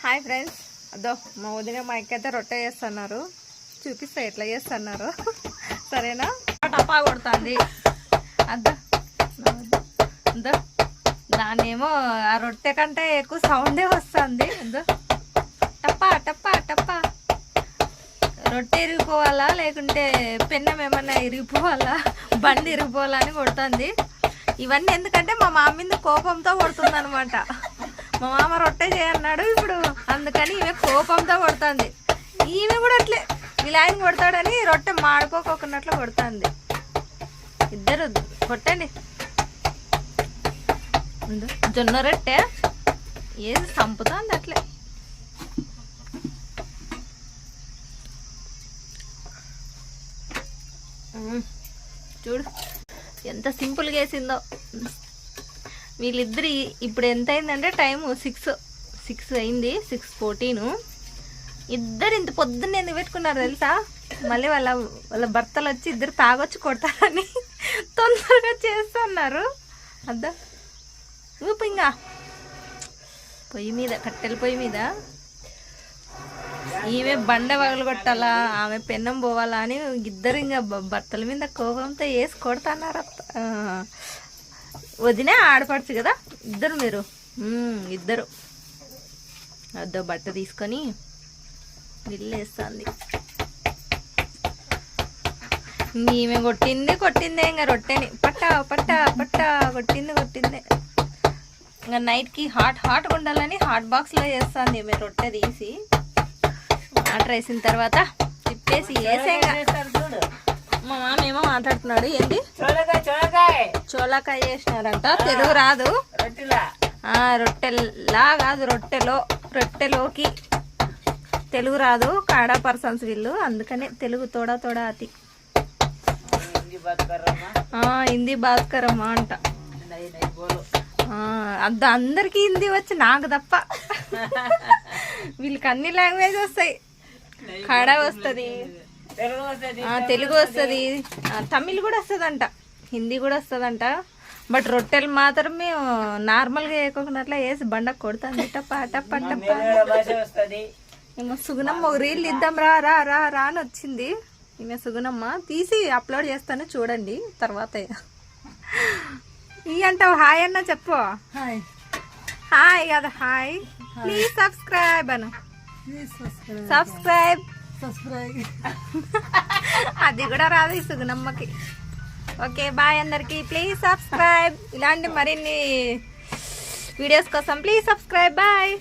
Hi friends, అదో మా వదిన మా ఎక్కైతే రొట్టె చేస్తున్నారు. చూపిస్తా ఎట్లా చేస్తున్నారు. సరేనా? టపా కొడుతుంది అద్దా అద్దా. దాన్నేమో ఆ రొట్టె కంటే ఎక్కువ సౌండే వస్తుంది. అద్దా టప్పా టప్పా టప్పా. రొట్టె ఇరిగిపోవాలా లేకుంటే పెన్నం ఏమన్నా ఇరిగిపోవాలా, బండి ఇరిగిపోవాలా అని కొడుతుంది. ఇవన్నీ ఎందుకంటే మా మామ మీద కోపంతో కొడుతుంది అనమాట. మా మామ రొట్టె చేయన్నాడు ఇప్పుడు, అందుకని ఈమె కోపంతో కొడుతుంది. ఈమె కూడా అట్లే ఇలా కొడతాడని రొట్టె మాడిపోకున్నట్లు కొడుతుంది. ఇద్దరు కొట్టండి. జొన్న రొట్టె ఏది చంపుతుంది అట్లే. చూడు ఎంత సింపుల్గా వేసిందో. వీళ్ళిద్దరు ఇప్పుడు ఎంత అయిందంటే టైము 6 అయింది, 6:14. ఇద్దరు ఇంత పొద్దున్న ఎందుకు పెట్టుకున్నారు తెలుసా? మళ్ళీ వాళ్ళ భర్తలు వచ్చి ఇద్దరు తాగొచ్చి కొడతారని తొందరగా చేస్తున్నారు. అద్దా ఊపు. ఇంకా పొయ్యి మీద, కట్టెల పొయ్యి మీద ఈమె బండ పగలు కొట్టాలా, ఆమె పెన్నం పోవాలా అని ఇద్దరు ఇంకా భర్తల మీద కోపంతో వేసి కొడుతున్నారు. వదినే ఆడపడుచు కదా ఇద్దరు, మీరు ఇద్దరు. అద్దో బట్ట తీసుకొని విల్లేస్తుంది. ఈమె కొట్టిందే ఇంకా రొట్టెని పట్టా పట్టా పట్టా కొట్టిందే. ఇంకా నైట్కి హాట్గా ఉండాలని హాట్ బాక్స్లో వేస్తుంది ఈమె రొట్టె తీసి. వాటర్ వేసిన తర్వాత తిప్పేసి వేసేగా. మా మామ ఏమో మాట్లాడుతున్నాడు. ఏంటి చోళకాయ చేసినారంట. తెలుగు రాదు, రొట్టెలా కాదు, రొట్టెలోకి తెలుగు రాదు. కాడా పర్సన్స్ వీళ్ళు, అందుకనే తెలుగు తోడా అతి. హిందీ బాత్కరమ్మా అంట. అందరికి హిందీ వచ్చి, నాకు తప్ప. వీళ్ళకి అన్ని లాంగ్వేజ్ వస్తాయి. కాడా వస్తుంది, తెలుగు వస్తుంది, తమిళ్ కూడా వస్తుందంట, హిందీ కూడా వస్తుందంట. బట్ రొట్టెలు మాత్రమే నార్మల్గా వేయకోకున్నట్లా వేసి బండకు కొడుతుంది. టప్ప టప్ప టప్ప. ఏమో సుగుణమ్మ ఒక రీల్ ఇద్దాం రా రా రా రా అని వచ్చింది. ఈమె సుగుణమ్మ తీసి అప్లోడ్ చేస్తాను చూడండి తర్వాత. ఈ అంటావు హాయ్ అన్న చెప్పు. హాయ్ కదా, hi. Please subscribe Anu. Subscribe అది కూడా రాదు ఈ సుగుణమ్మకి. ఓకే బాయ్ అందరికి. Please subscribe. ఇలాంటి మరిన్ని వీడియోస్ కోసం ప్లీజ్ సబ్స్క్రైబ్. బాయ్.